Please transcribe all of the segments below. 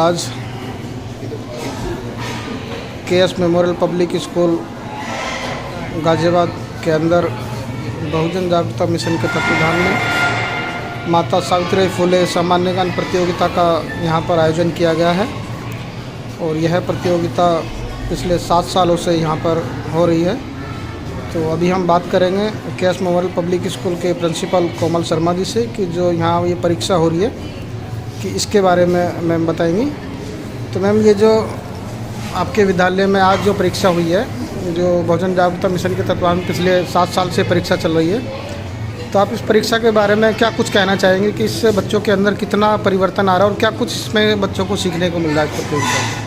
आज KS memorial public school Ghaziabad के अंदर बहुजन जागरूकता मिशन के तत्वाधान में माता सावित्रीबाई फुले सामान्य ज्ञान प्रतियोगिता का यहाँ पर आयोजन किया गया है। और यह प्रतियोगिता पिछले 7 सालों से यहाँ पर हो रही है। तो अभी हम बात करेंगे केएस मेमोरियल पब्लिक स्कूल के प्रिंसिपल कोमल शर्मा जी से कि जो यहाँ ये परीक्षा हो रही है कि इसके बारे में मैम बताएंगी। तो मैम, ये जो आपके विद्यालय में आज जो परीक्षा हुई है, जो बहुजन जागरूकता मिशन के तत्वाधान में पिछले 7 साल से परीक्षा चल रही है, तो आप इस परीक्षा के बारे में क्या कुछ कहना चाहेंगे कि इससे बच्चों के अंदर कितना परिवर्तन आ रहा है और क्या कुछ इसमें बच्चों को सीखने को मिल रहा है इस प्रतियोगिता?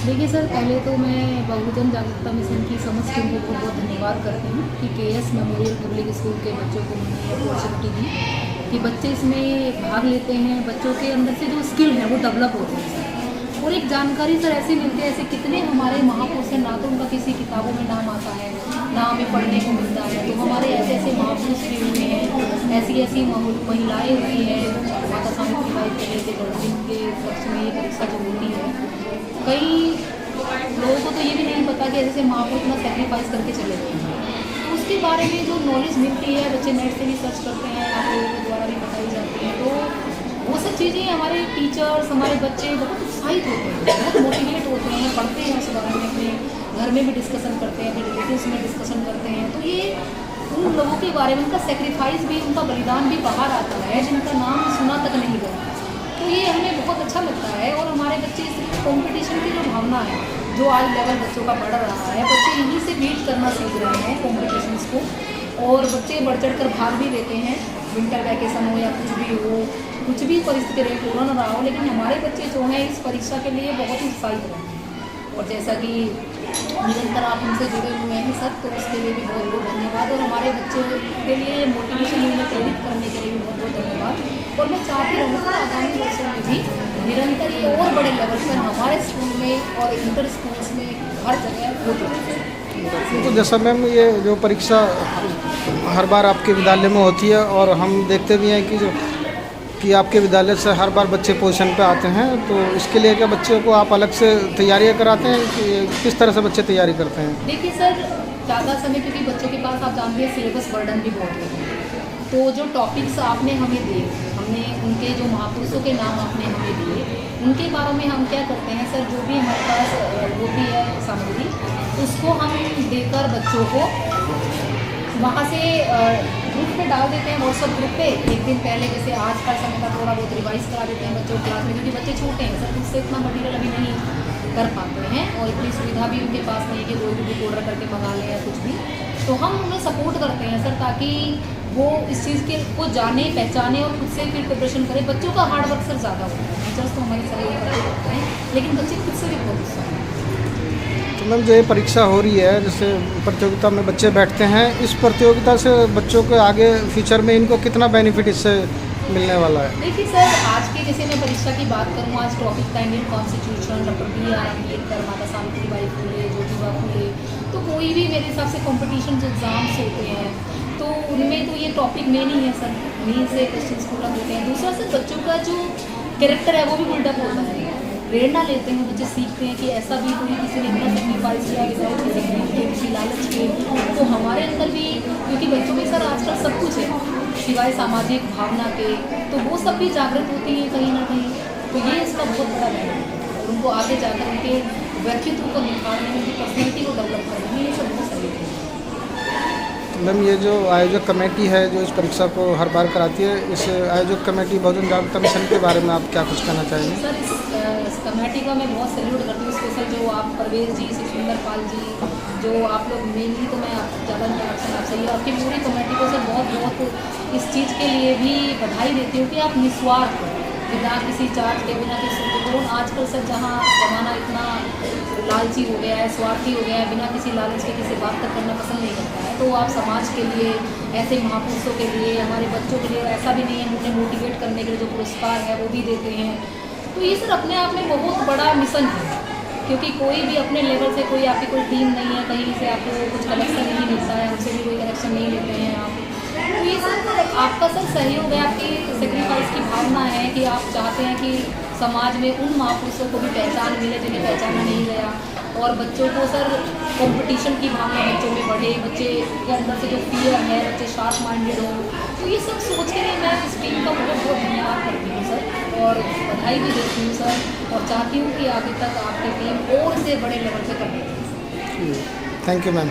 देखिए सर, पहले तो मैं बहुजन जागरूकता मिशन की समस्त टीम को बहुत बहुत धन्यवाद करती हूँ कि केएस मेमोरियल पब्लिक स्कूल के बच्चों को मैंने अपॉर्चुनिटी दी कि बच्चे इसमें भाग लेते हैं। बच्चों के अंदर से जो स्किल है वो डेवलप होते हैं सर, और एक जानकारी सर ऐसी मिलती है। ऐसे कितने हमारे महापुरुष हैं, ना तो उनका किसी किताबों में नाम आता है, ना हमें पढ़ने को मिलता है। तो हमारे ऐसे ऐसे महापुरुष भी हुए हैं, ऐसी ऐसी महिलाएँ हुई हैं। माता सावित्रीबाई फुले के जन्मदिन के पक्ष में ये परीक्षा जो होती है, कई लोगों को तो ये भी नहीं पता कि ऐसे महापुरुष इतना सेक्रीफाइस करके चले गए हैं। तो उसके बारे में जो नॉलेज मिलती है, बच्चे नेट से भी सर्च करते हैं, आप लोगों के द्वारा भी बताई जाती है। तो वो सब चीज़ें हमारे टीचर्स, हमारे बच्चे बहुत उत्साहित होते हैं, बहुत मोटिवेट होते हैं, पढ़ते हैं उस बारे में, अपने घर में भी डिस्कशन करते हैं, अपने रिलेटिव्स में डिस्कशन करते हैं। तो ये उन लोगों के बारे में, उनका सेक्रीफाइस भी, उनका बलिदान भी बाहर आता है, जिनका नाम सुना तक नहीं गया। तो ये हमें बहुत अच्छा लगता है। और हमारे बच्चे इस कॉम्पिटिशन की जो भावना है, जो आज लेवल बच्चों का बढ़ रहा है, बच्चे यहीं से बीट करना सीख रहे हैं कॉम्पिटिशन्स को, और बच्चे बढ़ चढ़ कर भाग भी लेते हैं। विंटर वैकेशन हो या कुछ भी हो, कुछ भी परिस्थिति रहे, कोरोना रहा हो, लेकिन हमारे बच्चे जो हैं इस परीक्षा के लिए बहुत ही उत्साहित रहे हैं। और जैसा कि निरंतर आप हमसे जुड़े हुए हैं सर, तो उसके लिए भी बहुत बहुत धन्यवाद। और हमारे बच्चों के लिए मोटिवेशन, उन्हें प्रेरित करने के लिए भी बहुत बहुत धन्यवाद। और मैं चाहती रहूँ कि आगामी वर्षों में भी निरंतर ये और बड़े लेवल पर हमारे स्कूल में और इंटर स्कूल्स में हर जगह होती है। तो जैसा मैम, ये जो परीक्षा हर बार आपके विद्यालय में होती है और हम देखते भी हैं कि आपके विद्यालय से हर बार बच्चे पोजीशन पे आते हैं, तो इसके लिए क्या बच्चों को आप अलग से तैयारियां कराते हैं कि किस तरह से बच्चे तैयारी करते हैं? देखिए सर, ज़्यादा समय क्योंकि बच्चों के पास आप जानते हैं सिलेबस बर्डन भी बहुत है। तो जो टॉपिक्स आपने हमें दिए, हमने उनके जो महापुरुषों के नाम आपने हमें दिए, उनके बारे में हम क्या करते हैं सर, जो भी हमारे पास होती है सामग्री, उसको हम देकर बच्चों को वहाँ से ग्रुप पे डाल देते हैं, व्हाट्सअप ग्रुप पे। एक दिन पहले, जैसे आज का समय का थोड़ा बहुत रिवाइज करा देते हैं बच्चों क्लास में, क्योंकि बच्चे छोटे हैं सर, उससे इतना मटीरियल अभी नहीं कर पाते हैं और इतनी सुविधा भी उनके पास नहीं है कि कोई भी बुक ऑर्डर करके मंगा लें या कुछ भी। तो हम उन्हें सपोर्ट करते हैं सर, ताकि वो इस चीज़ के को जाने, पहचाने और खुद से फिर प्रिपरेशन करें। बच्चों का हार्डवर्क सर ज़्यादा होता है, टीचर्स तो हमारे सारे ये करते हैं, लेकिन बच्चे खुद से भी बहुत उत्साह है। तो मैम, जो ये परीक्षा हो रही है, जैसे प्रतियोगिता में बच्चे बैठते हैं, इस प्रतियोगिता से बच्चों के आगे फ्यूचर में इनको कितना बेनिफिट इससे मिलने वाला है? देखिए सर, आज के जैसे मैं परीक्षा की बात करूँ, आज टॉपिक था Indian constitution, doctor BR Ambedkar, माता सावित्रीबाई फुले, ज्योतिबा फुले। तो कोई भी मेरे हिसाब से कॉम्पिटिशन जो एग्ज़ाम्स होते हैं, तो उनमें तो ये टॉपिक मेन ही है सर, उन्हीं से क्वेश्चन पूरा होते हैं। दूसरा सर, बच्चों का जो कैरेक्टर है वो भी बिल्डअप होता है, प्रेरणा लेते हैं बच्चे, सीखते हैं कि ऐसा भी कोई किसी ने इतना सेक्रीफाइस किया विदाउट किसी ग्रीड के, किसी लालच के। तो हमारे अंदर भी, क्योंकि बच्चों में सर आजकल सब कुछ है सिवाय सामाजिक भावना के, तो वो सब भी जागृत होती है कहीं ना कहीं। तो ये इसका बहुत बड़ा है, और उनको आगे जाकर उनके व्यक्तित्व को निखारने में, उनकी पर्सनैलिटी को डेवलप करने में ये सब बहुत सही है। मैम, ये जो आयोजक कमेटी है जो इस परीक्षा को हर बार कराती है, इस आयोजक कमेटी बहुजन जागरूकता मिशन के बारे में आप क्या कुछ कहना चाहेंगे? सर, इस कमेटी का मैं बहुत सैल्यूट करती हूँ, स्पेशल जो आप परवेज जी, सुखविंदर पाल जी, जो आप लोग मेनली, तो मैं ज़्यादा इंट्रोडक्शन आपसे ही, आपकी पूरी कमेटी को सर बहुत बहुत इस चीज़ के लिए भी बधाई देती हूँ कि आप निस्वार्थ, बिना किसी चार्ज के, बिना किसी उपकरण, आजकल सर जहाँ ज़माना इतना लालची हो गया है, स्वार्थी हो गया है, बिना किसी लालच के किसी बात तक करना पसंद नहीं करता है। तो आप समाज के लिए, ऐसे महापुरुषों के लिए, हमारे बच्चों के लिए, ऐसा भी नहीं है, उन्हें मोटिवेट करने के लिए जो पुरस्कार है वो भी देते हैं। तो ये सर अपने आप में बहुत बड़ा मिशन है, क्योंकि कोई भी अपने लेवल से, कोई आपकी कोई टीम नहीं है, कहीं से आपको कुछ कलेक्शन नहीं मिलता है, हमसे भी कोई कलेक्शन नहीं लेते हैं आप। तो ये सर आपका सर सहयोग है, आपकी सेक्रीफाइस की भावना है कि आप चाहते हैं कि समाज में उन महापुरुषों को भी पहचान मिले जिन्हें पहचाना नहीं गया, और बच्चों को सर कंपटीशन की भावना बच्चों में बढ़े, बच्चे के अंदर से जो फियर है, बच्चे शार्प माइंडेड हो। तो ये सब सोच के मैं इस टीम का बहुत बहुत धन्यवाद करती हूँ सर, और बधाई भी देती हूँ सर, और चाहती हूँ कि आगे तक आपकी टीम और से बड़े लेवल पे करे। Thank you ma'am.